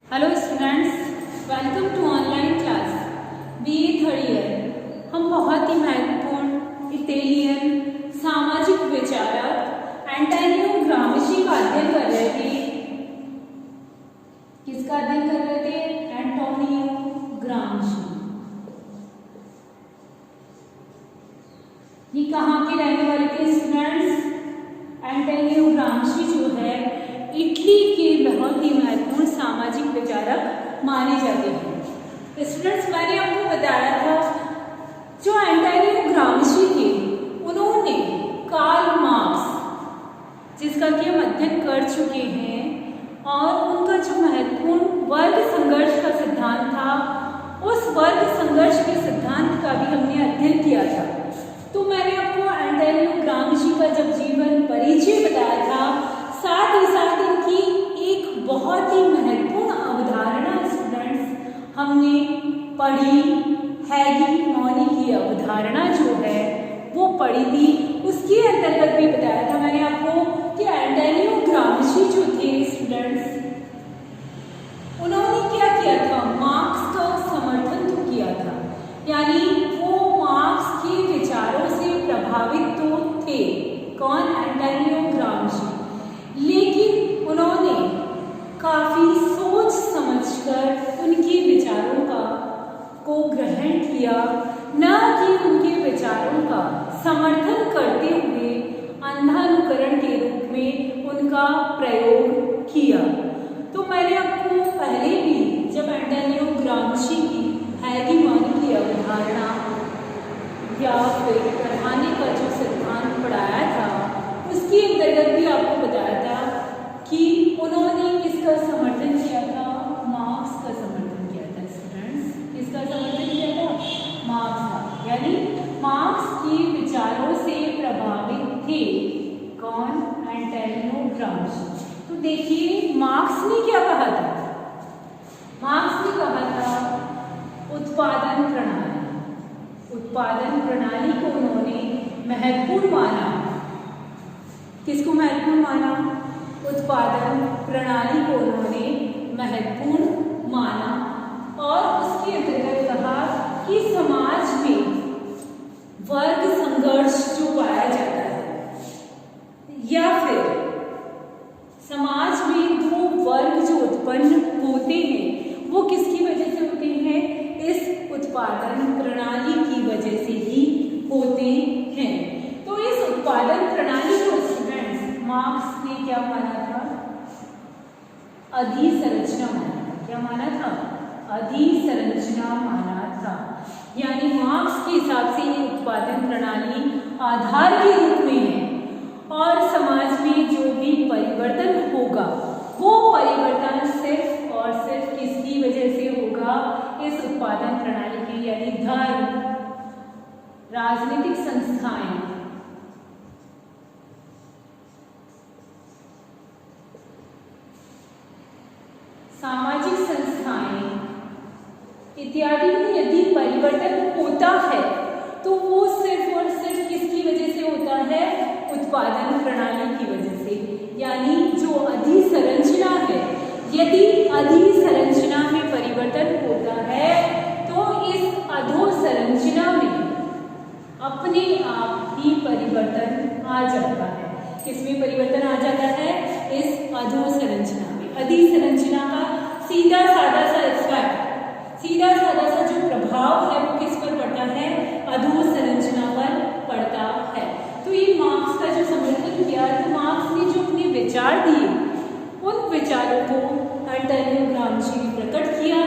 Hello students, welcome to online class BA third year. हम बहुत ही महत्वपूर्ण इटालियन सामाजिक विचारक एंटोनियो ग्रामशी का अध्ययन कर रहे थे। किसका अध्ययन कर रहे थे? एंटोनियो ग्रामशी। ये कहाँ के रहने वाले थे स्टूडेंट्स? एंटोनियो ग्रामशी जो है इटली के बहुत ही महत्वपूर्ण सामाजिक विचारक माने जाते हैं। स्टूडेंट्स, मैंने आपको बताया था जो एंटोनियो ग्रामशी थे उन्होंने कार्ल मार्क्स, जिसका कि हम अध्ययन कर चुके हैं, और उनका जो महत्वपूर्ण वर्ग संघर्ष का सिद्धांत था, उस वर्ग संघर्ष के सिद्धांत का भी हमने अध्ययन किया था। तो मैंने आपको एंटोनियो ग्रामशी का जब जीवन परिचय बताया था, साथ ही साथ इनकी एक बहुत ही महत्वपूर्ण अवधारणा स्टूडेंट्स हमने पढ़ी, हेगेमोनी की अवधारणा जो है वो पढ़ी थी। उसके अंतर्गत भी बताया था मैंने आपको कि एंटोनियो ग्रामशी जो थे स्टूडेंट्स, उन्होंने क्या किया था? मार्क्स का समर्थन तो किया था, यानी वो मार्क्स के विचारों से प्रभावित तो थे। कौन? एंटोनियो ग्रामशी। लेकिन उन्होंने काफी सोच समझकर उनके विचारों को ग्रहण किया, न कि उनके विचारों का समर्थन करते हुए अंधानुकरण के रूप में उनका प्रयोग किया। तो मैंने आपको पहले भी जब एंटोनियो ग्रामशी की हेगेमोनी की अवधारणा या फिर पढ़ाने का जो सिद्धांत पढ़ाया था, उसके अंतर्गत भी आपको बताया था कि उन्होंने किसका समर्थन किया था? मार्क्स का समर्थन किया था स्टूडेंट्स। किसका समर्थन किया था? मार्क्स का, यानी मार्क्स के विचारों से प्रभावित थे। कौन? एंटोनियो ग्रामशी। तो देखिए मार्क्स ने क्या कहा था? मार्क्स ने कहा था उत्पादन प्रणाली को उन्होंने महत्वपूर्ण माना। किसको महत्वपूर्ण माना? उत्पादन प्रणाली को उन्होंने महत्वपूर्ण माना, और उसके अंतर्गत कहा कि समाज में वर्ग संघर्ष जो पाया जाता है, या फिर समाज में दो वर्ग जो उत्पन्न होते हैं, वो किसकी वजह से होते हैं? इस उत्पादन प्रणाली की वजह से ही होते हैं। तो इस उत्पादन प्रणाली को स्टूडेंट्स मार्क्स ने क्या माना था? अधिसंरचना माना था। क्या माना था? अधिसंरचना माना था। यानी मार्क्स के हिसाब से ये उत्पादन प्रणाली आधार के रूप में है, और समाज में जो भी परिवर्तन होगा वो परिवर्तन सिर्फ और सिर्फ किसकी वजह से होगा? इस उत्पादन प्रणाली की, यानी धर्म, राजनीतिक संस्थाएं, सामाजिक संस्थाएं इत्यादि में यदि परिवर्तन होता है तो वो सिर्फ और सिर्फ किसकी वजह से होता है? उत्पादन प्रणाली की वजह से। यानी जो अधिसंरचना है, यदि अधिसंरचना में परिवर्तन होता है तो इस अधोसंरचना में अपने आप ही परिवर्तन आ जाता है। किसमें परिवर्तन आ जाता है? इस अधोसंरचना में। अधिसंरचना का सीधा साधा सा इफेक्ट, सीधा साधा सा जो प्रभाव है वो किस पर पड़ता है? अधोसंरचना पर पड़ता है। तो ये मार्क्स का जो समर्थन किया, तो मार्क्स ने जो अपने विचार दिए, उन विचारों को एंटोनियो ग्रामशी ने प्रकट किया।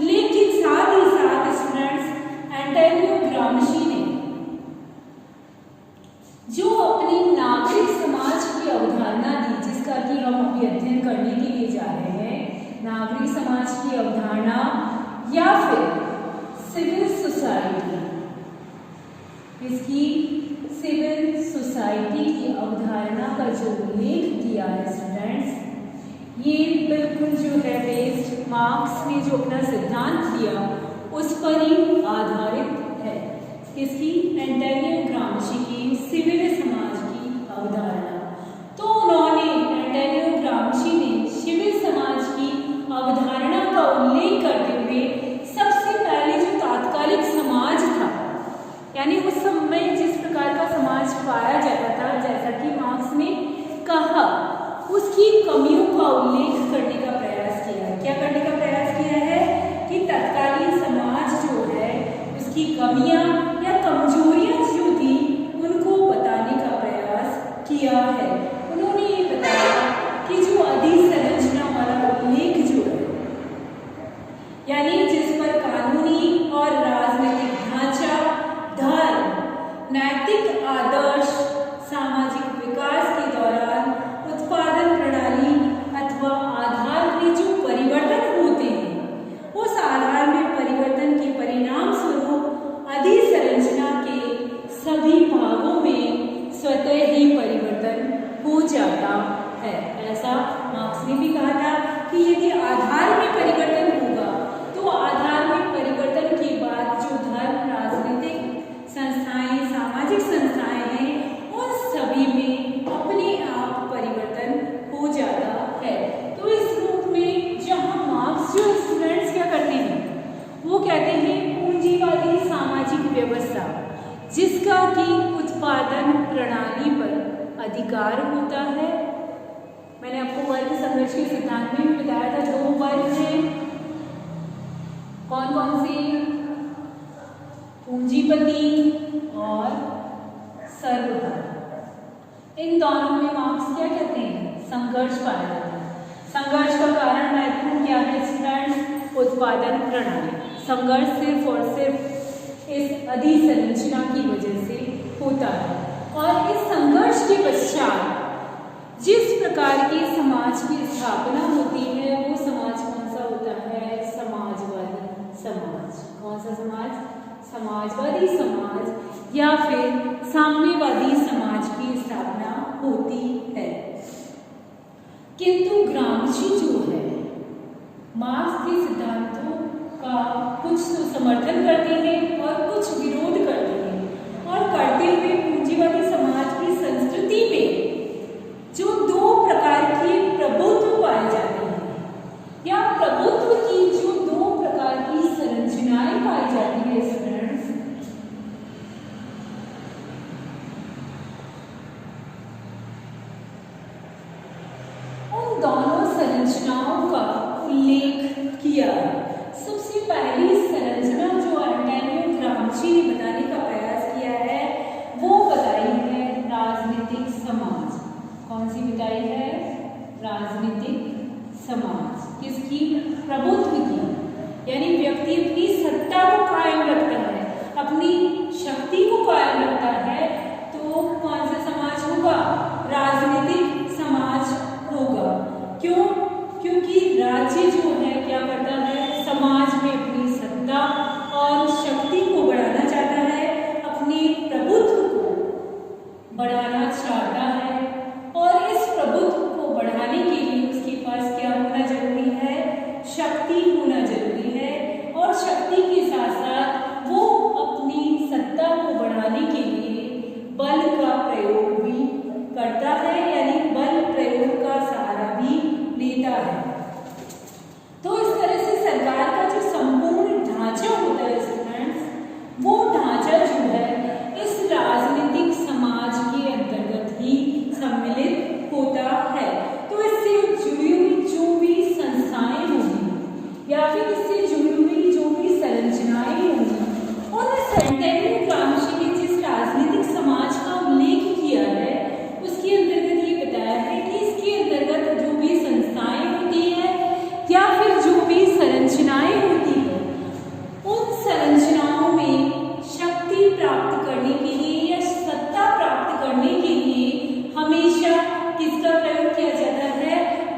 लेकिन साथ ही साथ स्टूडेंट्स एंटोनियो ग्रामशी ने जो अपनी नागरिक समाज की अवधारणा दी, जिसका कि हम अभी अध्ययन करने के लिए जा रहे हैं, नागरिक समाज की अवधारणा या फिर सिविल सोसाइटी, इसकी सिविल सोसाइटी की अवधारणा का जो उल्लेख किया है स्टूडेंट्स, ये बिल्कुल जो है बेस्ड मार्क्स ने जो अपना सिद्धांत दिया उस पर ही आधारित है। किसकी? एंटोनियो ग्रामशी की सिविल समाज की अवधारणा। तो उन्होंने, एंटोनियो ग्रामशी ने सिविल समाज की अवधारणा कहा, उसकी कमियों का उल्लेख करने का प्रयास किया है। क्या करने का प्रयास किया है कि तत्कालीन समाज जो है उसकी कमियां या कमजोरियां जो थी उनको बताने का प्रयास किया है। उन्होंने ये बताया कि जो अधिसंरचना वाला उल्लेख जो है, यानी जिस पर कानूनी और राजनीतिक ढांचा, धर्म, नैतिक आदर्श, सामाजिक विकास के दौरान उत्पादन प्रणाली अथवा आधार में जो परिवर्तन होते हैं, उस आधार में परिवर्तन के परिणाम स्वरूप अधिसंरचना के सभी भागों में स्वतः ही परिवर्तन हो जाता है। ऐसा मार्क्स ने भी कहा था कि यदि आधार में परिवर्तन होगा तो आधार में परिवर्तन के बाद जो धर्म, राजनीतिक संस्थाएं, सामाजिक संस्थाएं हैं, उन सभी में अपने आप परिवर्तन हो जाता है। तो इस रूप में जहां मार्क्स जो स्टूडेंट्स क्या करते हैं, वो कहते हैं पूंजीवादी सामाजिक व्यवस्था जिसका कि उत्पादन प्रणाली पर अधिकार होता है। मैंने आपको वर्ग संघर्ष के सिद्धांत में भी बताया था, 2 वर्ग हैं, कौन कौन से? पूंजीपति और सर्वधर्म। इन दोनों में मार्क्स क्या कहते हैं? संघर्ष पाया जाता है। संघर्ष का कारण महत्वपूर्ण क्या है स्टूडेंट्स? उत्पादन प्रणाली। संघर्ष सिर्फ और सिर्फ इस अधिसंरचना की वजह से होता है। और इस संघर्ष के पश्चात जिस प्रकार के समाज की स्थापना होती है, वो समाज कौन सा होता है? समाजवादी समाज। कौन सा समाज? समाजवादी समाज या फिर साम्यवादी समाज की स्थापना होती है। किंतु ग्रामशी जो है मार्क्स के सिद्धांतों का कुछ तो समर्थन करते हैं और कुछ विरोध करते हैं, और करते हुए पूंजीवादी समाज की संस्कृति में जो 2 प्रकार के प्रभुत्व पाए जाते हैं, या प्रभुत्व की जो 2 प्रकार की संरचनाएं पाई जाती है स्टूडेंट्स, उन दोनों संरचनाओं का उल्लेख किया है। सबसे पहली संरचना जो एंटोनियो ग्राम्शी ने बताने का प्रयास किया है, वो बताई है राजनीतिक समाज। कौन सी बताई है? राजनीतिक समाज। किसकी? प्रभुत्व की, यानी व्यक्ति अपनी सत्ता को कायम रखता है, अपनी शक्ति को कायम रखता है, तो कौन सा समाज होगा? राजनीतिक समाज होगा। क्यों? क्योंकि राज्य जो है क्या करता है? समाज में अपनी सत्ता और शक्ति को बढ़ाना चाहता है, अपने प्रभुत्व को बढ़ाना चाहता है, और इस प्रभुत्व को बढ़ाने के लिए उसके पास क्या होना जरूरी है? शक्ति होना जरूरी है। और शक्ति के साथ साथ वो अपनी सत्ता को बढ़ाने के लिए बल का प्रयोग भी करता है, यानी बल प्रयोग का सहारा भी लेता है। तो इस तरह से सरकार का जो संपूर्ण ढांचा होता है स्टूडेंट्स, वो ढांचा जो है इस राजनीतिक समाज के अंतर्गत ही सम्मिलित होता है। तो इससे जुड़ी हुई जो भी संस्थाएं होंगी या फिर इससे जुड़ी हुई जो भी संरचनाएं होंगी, और एंटोनियो ग्राम्शी ने जिस राजनीतिक समाज का उल्लेख किया है उसके अंतर्गत ये बताया है कि इसके अंतर्गत जो भी संस्थाएं होती हैं या फिर जो भी संरचनाएं होती हैं, उन संरचनाओं में शक्ति प्राप्त करने के लिए या सत्ता प्राप्त करने के लिए हमेशा किसका प्रयोग किया जाता है?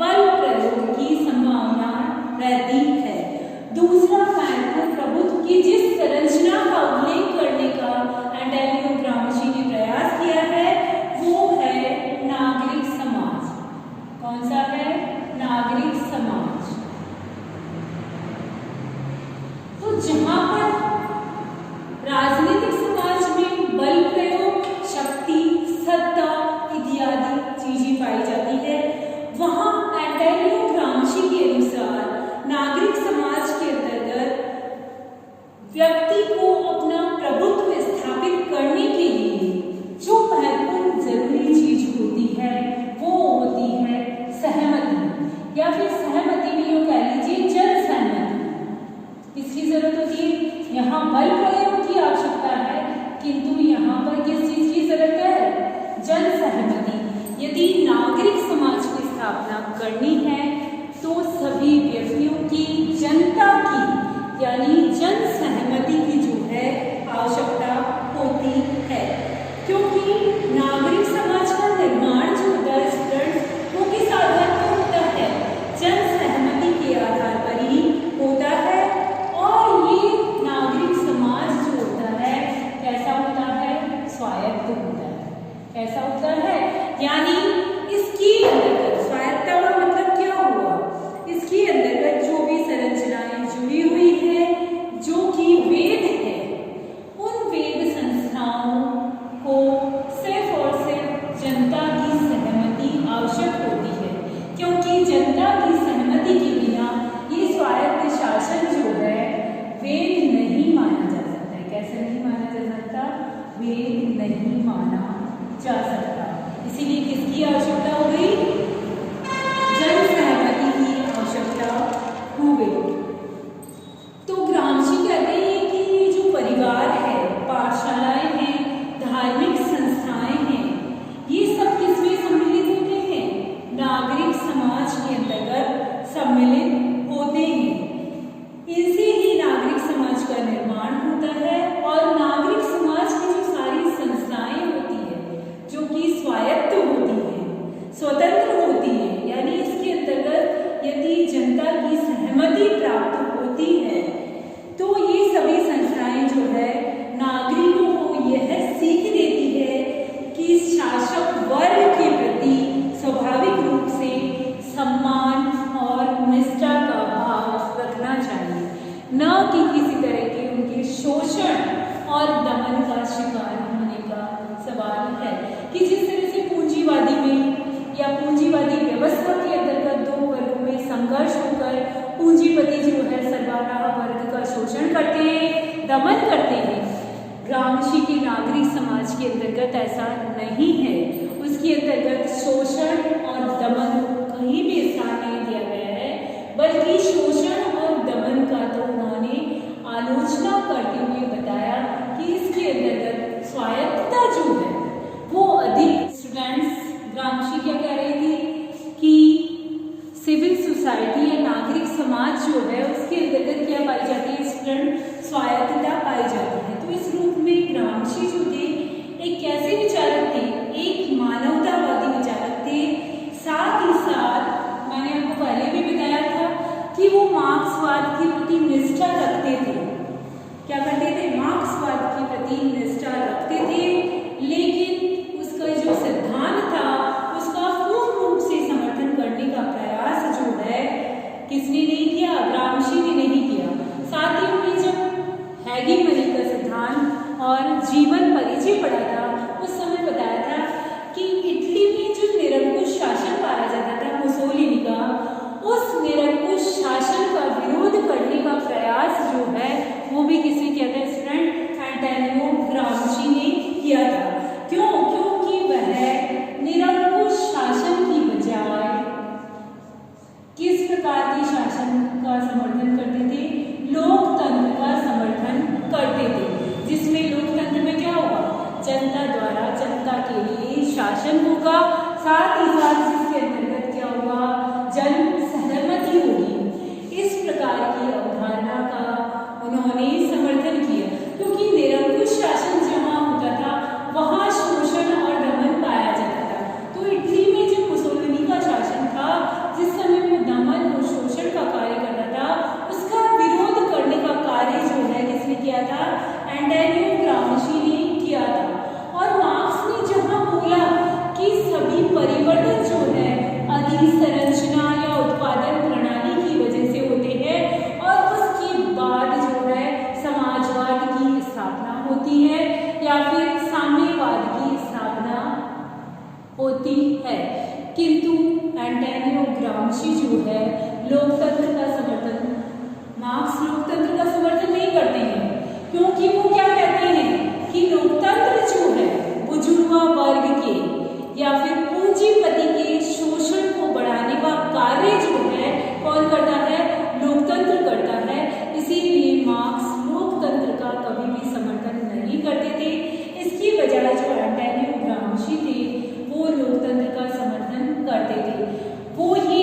बल प्रयोग की संभावना रहती है। दूसरा महत्वपूर्ण प्रभुत्व की जिस संरचना का उल्लेख करने का एंटोनियो ग्राम्शी ने प्रयास किया है, वो है नागरिक समाज। कौन सा है? नागरिक समाज। तो जहां पर राजनीतिक समाज में बल प्रयोग, शक्ति, सत्ता इत्यादि चीजें पाई जाती है, वहां एंटोनियो ग्राम्शी के अनुसार नागरिक समाज के अंतर्गत व्यक्ति को अपना प्रभुत्व स्थापित करने के लिए जो महत्वपूर्ण जरूरी चीज होती है, वो स्थापना करनी है तो सभी व्यक्तियों की, जनता की यानी जन सहमति की जो है आवश्यकता होती है, क्योंकि नागरिक समाज का निर्माण जो होता है स्टूडेंट्स वो किस आधार पर होता है, जन सहमति के आधार पर ही होता है। और ये नागरिक समाज जो होता है कैसा होता है, स्वायत्त होता है। कैसा होता है, यानी इसकी अंतर्गत स्वायत्तता का मतलब क्या हुआ, इसके अंतर्गत जो भी संरचनाएं जुड़ी हुई है, जो कि वेद है, उन वेद संस्थाओं को सिर्फ और सिर्फ जनता की सहमति आवश्यक होती है, क्योंकि जनता की सहमति के बिना ये स्वायत्त शासन जो है वेद नहीं माना जा सकता है। कैसे नहीं माना जा सकता, वेद नहीं माना जा सकता। इसीलिए किसकी आवश्यकता हो गई, जन सहमति की आवश्यकता हो गई। तो ग्रामशी कहते हैं कि ये जो परिवार है, पाठशालाएं हैं, धार्मिक संस्थाएं हैं, ये सब किसमें सम्मिलित होते हैं, नागरिक समाज के अंतर्गत सम्मिलित होते हैं। इनसे ही नागरिक समाज का निर्माण होता है और नागरिक समाज की जो सारी संस्थाएं होती है जो कि स्वायत्त होती है, स्वतंत्र होती है, यानी इसके अंतर्गत यदि जनता की सहमति प्राप्त होती है तो ये सभी संस्थाएं जो है नागरिकों को यह सीख देती है कि शासक वर्ग के प्रति स्वाभाविक रूप से सम्मान और निष्ठा का भाव रखना चाहिए, न कि किसी तरह के उनके शोषण और दमन का शिकार होने का सवाल है। कि जिस तरह से पूंजीवादी में या पूंजीवादी व्यवस्था के अंतर्गत दो वर्गों में संघर्ष होकर पूंजीपति जो है सर्वहारा वर्ग का शोषण करते हैं, दमन करते हैं, ग्रामशी के नागरिक समाज के अंतर्गत ऐसा नहीं है। उसके अंतर्गत शोषण और दमन को कहीं भी स्थान नहीं दिया गया है, बल्कि शोषण और दमन का तो उन्होंने आलोचना करते हुए बताया कि इसके अंतर्गत स्वायत्तता जो है वो अधिक। स्टूडेंट्स, ग्रामशी क्या कह रहे थे कि सिविल सोसाइटी या नागरिक समाज जो है उसके अंतर्गत क्या पाई जाती है, स्टूडेंट, स्वायत्तता पाई जाती है। तो इस रूप में ग्रामशी जो थे एक कैसे विचारक थे, एक मानवतावादी विचारक थे। साथ ही साथ मैंने आपको पहले भी बताया था कि वो मार्क्सवाद के प्रति निष्ठा रखते थे। क्या करते थे, मार्क्सवाद के प्रति निष्ठा रखते थे, लेकिन उसका जो सिद्धांत था उसका पूर्ण रूप से समर्थन करने का प्रयास जो है किसने नहीं किया, ग्रामशी ने नहीं किया। साथ ही उन्हें जब हेगेमनी का सिद्धांत और जीवन परिचय पढ़ा था उस समय बताया था कि इटली में जो निरंकुश शासन पाया जाता था मुसोलिनी का, उस निरंकुश शासन का विरोध करने का प्रयास जो है वो भी किसने किया था, स्टूडेंट, एंटोनियो ग्रामशी ने किया था। क्यों, क्योंकि वह निरंकुश शासन की बजाय किस प्रकार के शासन का समर्थन करते थे, लोकतंत्र का समर्थन करते थे, जिसमें लोकतंत्र में क्या होगा, जनता द्वारा जनता के लिए शासन होगा, साथ ही साथ जिसके अंतर्गत क्या होगा, जन सहमति होगी। इस प्रकार की अवधारणा का उन्होंने समर्थन किया, क्योंकि निरंकुश शासन जहाँ होता था वहाँ शोषण और दमन पाया जाता था। तो इटली में जो मुसोलिनी का शासन था, जिस समय वो दमन और शोषण का कार्य करता था, उसका विरोध करने का कार्य जो है किसने किया था, एंटोनियो ग्रामशी ने किया था। और मार्क्स ने जहाँ बोला कि सभी परिवर्तन जो है अधिसंरचना या उत्पादन प्रणाली की वजह से होते हैं और उसके बाद जो है समाजवाद की स्थापना होती है या फिर साम्यवाद की स्थापना होती है, किंतु एंटोनियो ग्रामशी जो है लोकतंत्र का समर्थन, मार्क्स लोकतंत्र का समर्थन नहीं करते हैं, क्योंकि वो क्या कहते हैं कि लोकतंत्र जो है बुजुर्गा वर्ग के या फिर पूंजीपति के शोषण को बढ़ाने का कार्य जो है कौन करता है, लोकतंत्र करता है। इसीलिए मार्क्स लोकतंत्र का कभी भी समर्थन नहीं करते थे। इसकी बजाय जो एंटोनियो ग्रामशी थे वो लोकतंत्र का समर्थन करते थे। वो ये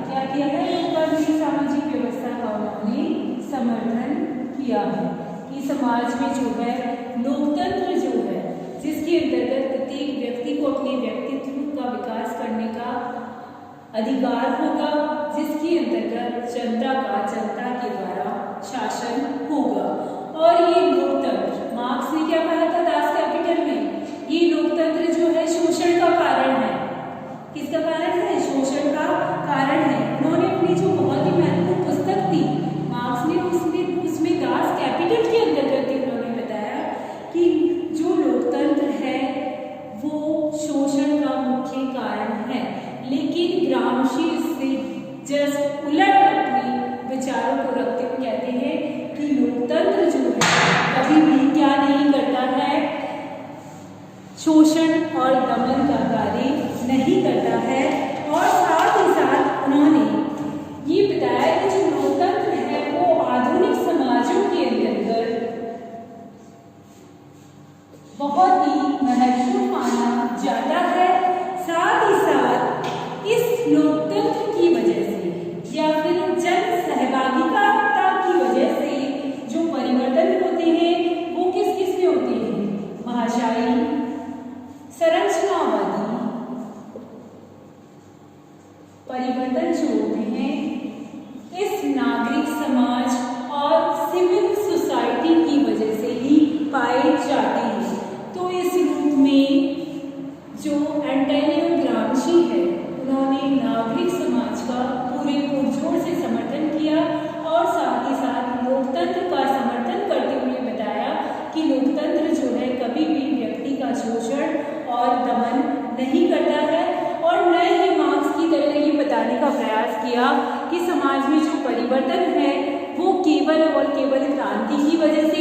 क्या किया है? लोकतांत्रिक सामाजिक व्यवस्था का उन्होंने समर्थन किया है कि समाज में जो है लोकतंत्र जो है, जिसके अंतर्गत प्रत्येक व्यक्ति को अपने व्यक्तित्व का विकास करने का अधिकार होगा, जिसके अंतर्गत जनता के द्वारा शासन होगा। और ये लोकतंत्र, मार्क्स ने क्या कहा था दास कैपिटल में, ये लोकतंत्र जो है शोषण का कारण है। किसका कारण है? शोषण का कारण है। उन्होंने अपनी जो बहुत ही महत्वपूर्ण पुस्तक थी मार्क्स ने, उसमें दास कैपिटल के अंतर्गत उन्होंने बताया कि जो लोकतंत्र है वो शोषण का मुख्य कारण है। लेकिन ग्रामशी इससे जस्ट उलट अपने विचारों को रखते हुए कहते हैं कि लोकतंत्र जो है कभी भी क्या नहीं करता है? शोषण और दमन का कार्य नहीं करता है। और साथ ही साथ उन्होंने ये बताया कि जो लोकतंत्र है वो आधुनिक समाजों के अंतर्गत बहुत ही महत्वपूर्ण माना जाता है। साथ ही साथ इस लोकतंत्र की वजह से या फिर जन सहभागिता की वजह से जो परिवर्तन होते हैं वो किस किस में होते हैं? भाषाई, संरचनावादी परिवर्तन जो होते हैं इस नागरिक समाज और सिविल सोसाइटी की वजह से ही पाए जाते हैं। तो इस रूप में जो एंटोनियो ग्रामशी है उन्होंने नागरिक समाज का पूरे पुरजोर से समर्थन किया और साथ ही साथ लोकतंत्र का समर्थन करते हुए बताया कि लोकतंत्र जो है कभी भी व्यक्ति का शोषण और दमन नहीं करता है। और न ही मार्क्स की तरह ये बताने का प्रयास किया कि समाज में जो परिवर्तन है वो केवल और केवल क्रांति की वजह से